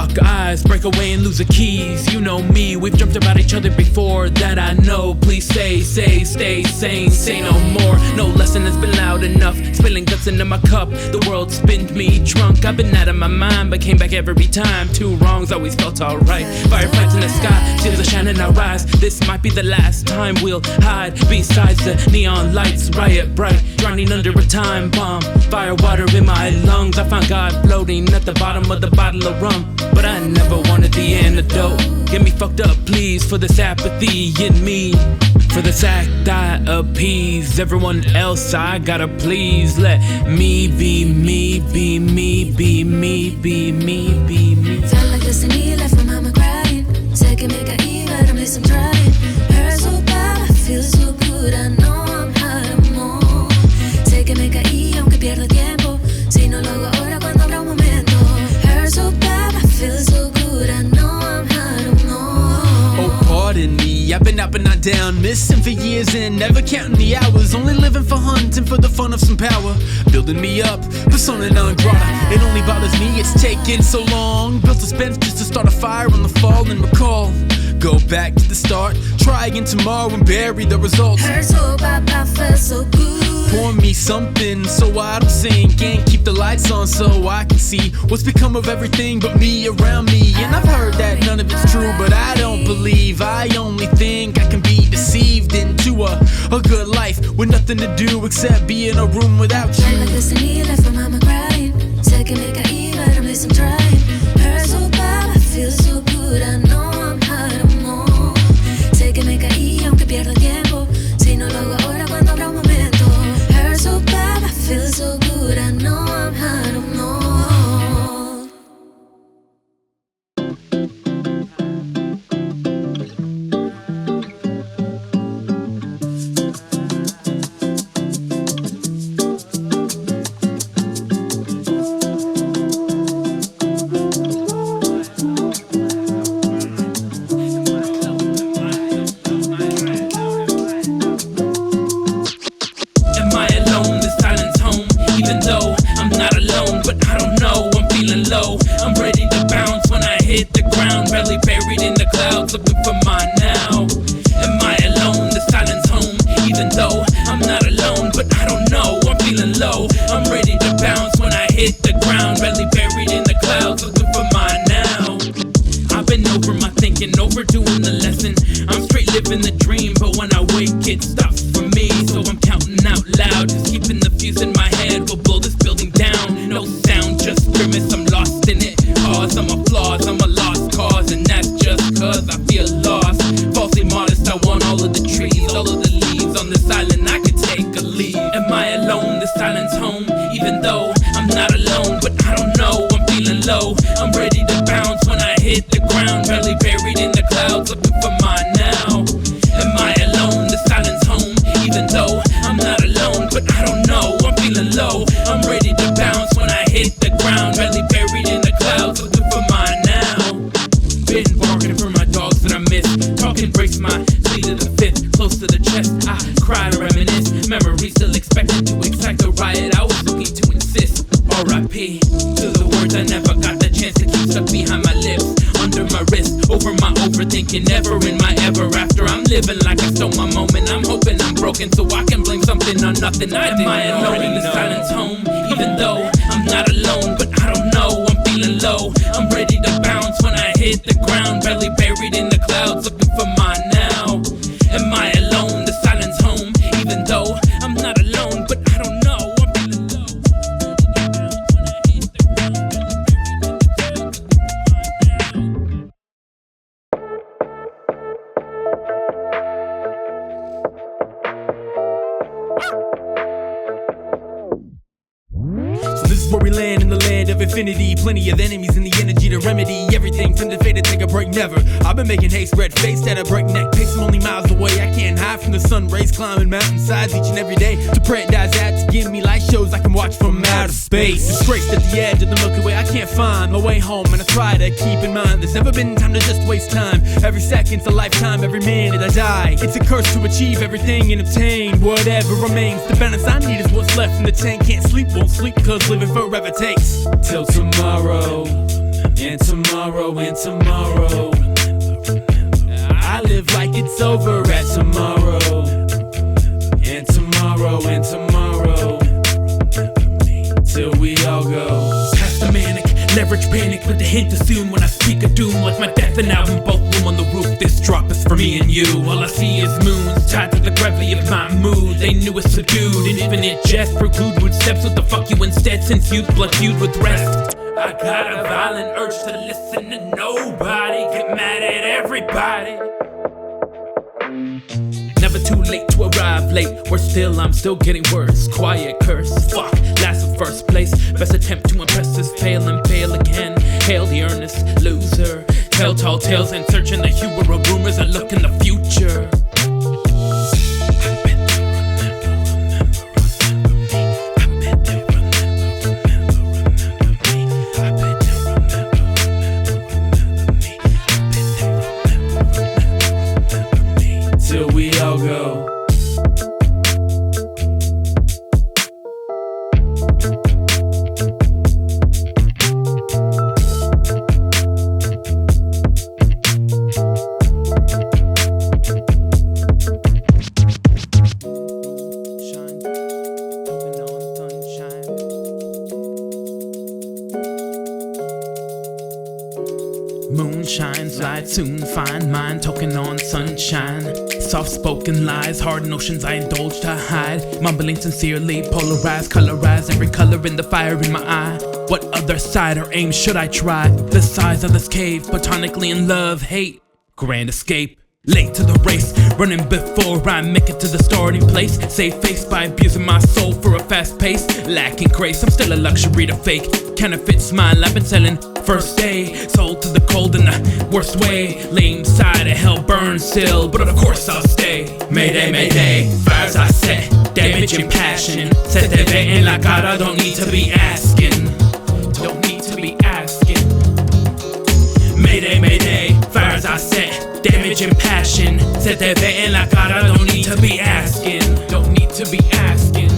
Lock eyes, break away and lose the keys. You know me, we've dreamt about each other before. That I know, please stay sane. Say no more, no lesson has been loud enough. Spilling guts into my cup, the world spinned me drunk. I've been out of my mind, but came back every time. Two wrongs always felt alright. Fireflies in the sky, shields are shining our eyes. This might be the last time we'll hide besides the neon lights, riot bright, drowning under a time bomb. Fire water in my lungs, I found God floating at the bottom of the bottle of rum. But I never wanted the antidote. Get me fucked up, please, for this apathy in me. For this act I appease everyone else, I gotta please. Let me be me, be me, be me, be me, be me. Felt like destiny left my mama crying. Sé que me caí, but at least I'm trying. Hurt so bad, I feel so good, I know I'm hard to move. Sé que me caí, aunque pierda tiempo. Si no lo hago ahora, cuando habrá un momento. Hurt so bad, I feel so good, I know I'm hard to move. Oh, pardon me, I've been up and not down, missing for years and never counting the hours. Only living for hunting for the fun of some power. Building me up, persona non grata. It only bothers me, it's taking so long. Built suspense just to start a fire on the fall and recall. Go back to the start, try again tomorrow and bury the results. Hurt so bad, I felt so good. Pour me something so I don't sink, and keep the lights on so I can see what's become of everything but me around me. And I've heard that none of it's true, but I don't believe. I only think I can be deceived into a good life with nothing to do except be in a room without you. Felt like destiny left my mama crying. Sé que me caí, but at least I'm trying. Hurt so bad, I feel so good, I know I'm hard to move. Sé que me caí, aunque pierda tiempo. Si no lo hago ahora, cuando habrá un momento. Hurt so bad, I feel so good, I know I'm hard to move. Overdoing the lesson, I'm straight living the dream, but when I wake it stops for me. So I'm counting out loud, just keeping the fuse in my head. We'll blow this building down, no sound, just grimace. I'm lost in it, cause I'm a flaws, I'm a lost cause, and that's just cause I feel lost. Falsely modest, I want all of the trees, all of the leaves on this island, I could take a leave. Am I alone? The silence home, even though I'm not alone, but I don't know, I'm feeling low. I'm ready to bounce when I hit the ground, barely buried in the clouds, looking for mine now. Am I alone? The silence home, even though I'm not alone, but I don't know, I'm feeling low. I'm ready to bounce when I hit the ground, barely buried in the clouds, looking for mine now. Been barking for my dogs that I miss, talking breaks my sleep to the fifth, close to the chest. I cry to reminisce, memories still expected to excite the riot. I was looking to insist. R.I.P. to the words I never got the chance to keep stuck behind my lips, under my wrist, over my overthinking, never in my ever after. I'm living like I stole my moment. I'm hoping I'm broken so I can blame something on nothing. I didn't. Am I alone in the silence home? Even though I'm not alone, but I don't know, I'm feeling low. I'm ready to bounce when I hit the ground, barely buried in the clouds, looking for mine now. Am I alone? The silence home, even though I'm not alone, but I don't know, I'm feeling low. So this is where we land, in the land of infinity. Plenty of enemies and the energy to remedy everything from the fate to take a break, never. I've been making haste, red faced at a breakneck pace. I'm only miles away, I can't hide from the sun rays. Climbing mountainsides each and every day to paradise out to give me light shows I can watch from outer space. Disgraced at the edge of the Milky Way, I can't find my way home, and I try to keep in mind there's never been time to just waste time. Every second's a lifetime, every minute I die. It's a curse to achieve everything and obtain whatever remains. The balance I need is what's left in the tank. Can't sleep, won't sleep, cause living forever takes till tomorrow. And tomorrow, I live like it's over at tomorrow. And tomorrow, till we all go. Past the manic, leverage panic with the hint of soon. When I speak of doom, like my death and album, both room on the roof. This drop is for me and you. All I see is moons tied to the gravity of my mood. They knew it's subdued, infinite jest preclude rude steps. What the fuck you instead, since youth blood feud with rest. I got a violent urge to listen to nobody, get mad at everybody. Never too late to arrive late. I'm still getting worse. Quiet curse, fuck, last of first place. Best attempt to impress us, fail and fail again. Hail the earnest loser. Tell tall tales and searching the humor of rumors and look in the future. Till we all go. Moonshine, slide soon, find mine, token on sunshine. Soft-spoken lies, hard notions I indulge to hide. Mumbling sincerely, polarized, colorized, every color in the fire in my eye. What other side or aim should I try? The size of this cave, platonically in love, hate, grand escape. Late to the race, running before I make it to the starting place. Save face by abusing my soul for a fast pace. Lacking grace, I'm still a luxury to fake. Counterfeit smile, I've been selling first day. Sold to the cold in the worst way. Lame side of hell burn still, but of course I'll stay. Mayday, mayday, fires I set, damage and passion. Se te ve en la cara, don't need to be asking. Don't need to be asking. Mayday, mayday, fires I set, damage and passion. Se te ve en la cara, don't need to be asking. Don't need to be asking.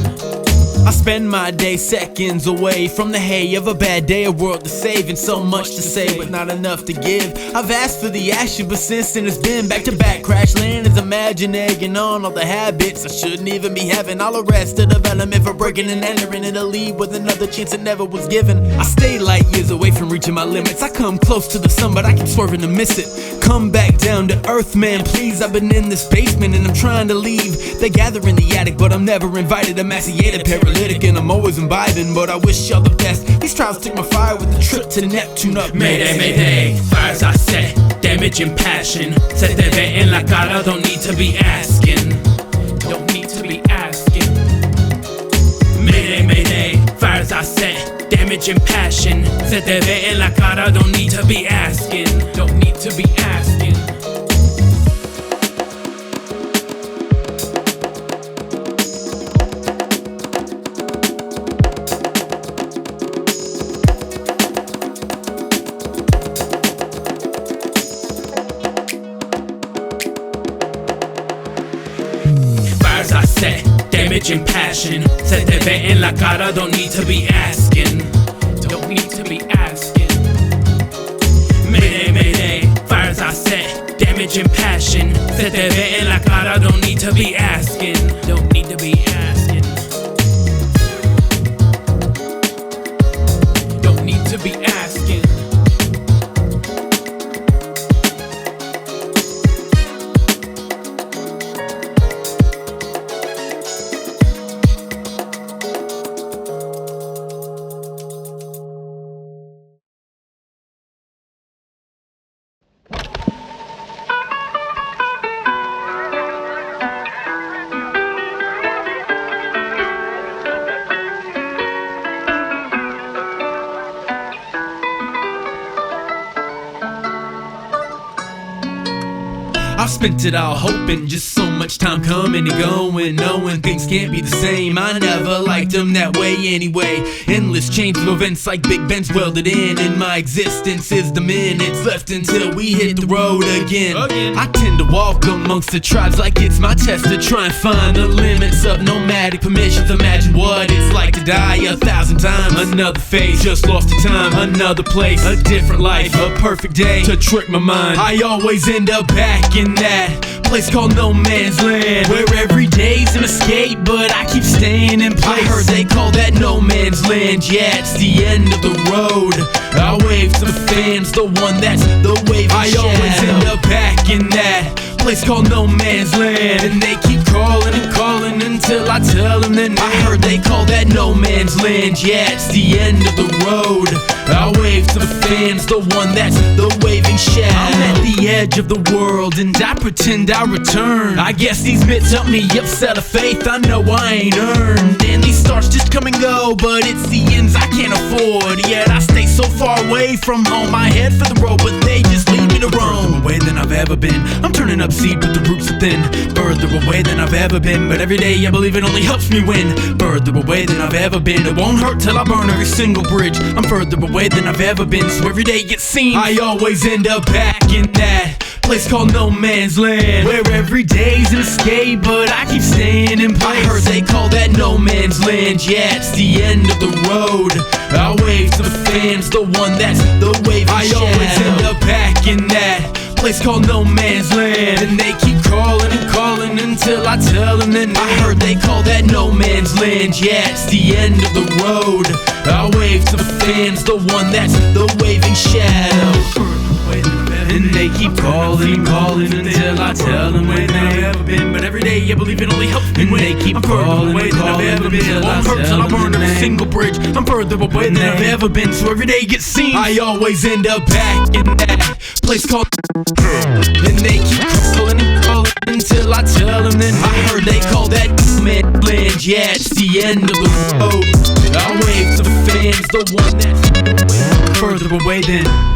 I spend my day seconds away from the hay of a bad day, a world to save, and so much to say, but not enough to give. I've asked for the action, but since then it's been back to back. Crash landings, imagine egging on all the habits I shouldn't even be having. I'll arrest the development for breaking and entering in a lead with another chance that never was given. I stay light years away from reaching my limits. I come close to the sun, but I keep swerving to miss it. Come back down to earth, man, please. I've been in this basement and I'm trying to leave. They gather in the attic, but I'm never invited. Emaciated, paralytic, and I'm always imbibing, but I wish y'all the best. These trials took my fire with the trip to Neptune up. Mayday, mayday, fires I set, damage and passion. Se te ve en la cara, don't need to be asking. Don't need to be asking. Mayday, mayday, fires I set, damage and passion. Se te ve en la cara, don't need to be asking. Don't need to be asking. Fires I set, damage and passion. Se te ve en la cara, don't need to be asking. Don't need to be asking. Mayday, mayday, fires I set, damage and passion. Se te ve en la cara, don't need to be asking. Don't need to be asking. Don't need to be asking. I've spent it all hoping, just so much time coming and going, knowing things can't be the same. I never liked them that way anyway. Endless chains of events like Big Ben's welded in, and my existence is the minutes left until we hit the road again. I tend to walk amongst the tribes like it's my test to try and find the limits of nomadic permissions. Imagine what it's like to die 1,000 times. Another phase, just lost to time. Another place, a different life, a perfect day to trick my mind. I always end up back in that place called no man's land, where every day's an escape, but I keep staying in place. I heard they call that no man's land. Yeah, it's the end of the road. I wave to the fans, the one that's the waving I shadow. Always end up back in that place called no man's land, and they keep calling and calling until I tell them that I heard they call that no man's land. Yeah, it's the end of the road. I wave to the fans, the one that's the waving shadow. I'm at the edge of the world and I pretend I return. I guess these bits help me upset a faith I know I ain't earned. And these stars just come and go, but it's the ends I can't afford. Yet I stay so far away from home, I head for the road, but they just leave me to roam. Further away than I've ever been, I'm turning up seed but the roots are thin. Further away than I've ever been, but every day I believe it only helps me win. Further away than I've ever been, it won't hurt till I burn every single bridge. I'm further away than I've ever been, so every day gets seen. I always end up back in that place called no man's land, where every day's an escape, but I keep staying in place. I heard they call that no man's land. Yeah, it's the end of the road. I wave to the fans, the one that's the waving shadow. I always end up back in that place called no man's land, and they keep calling and calling until I tell them that I heard they call that no man's land. Yeah, it's the end of the road. I wave to the fans, the one that's the waving shadow. And they keep calling and calling until I tell them where they've ever been, but every day I believe it only helps me win. They keep calling away than I've ever been. Won't hurt till I burn every single bridge. I'm further away than I've ever been, so every day gets seen. I always end up back in that place called and they keep calling and calling until I tell them that I heard they call that man's land. Yeah, it's the end of the road. I wave to the fans, the one that's further away than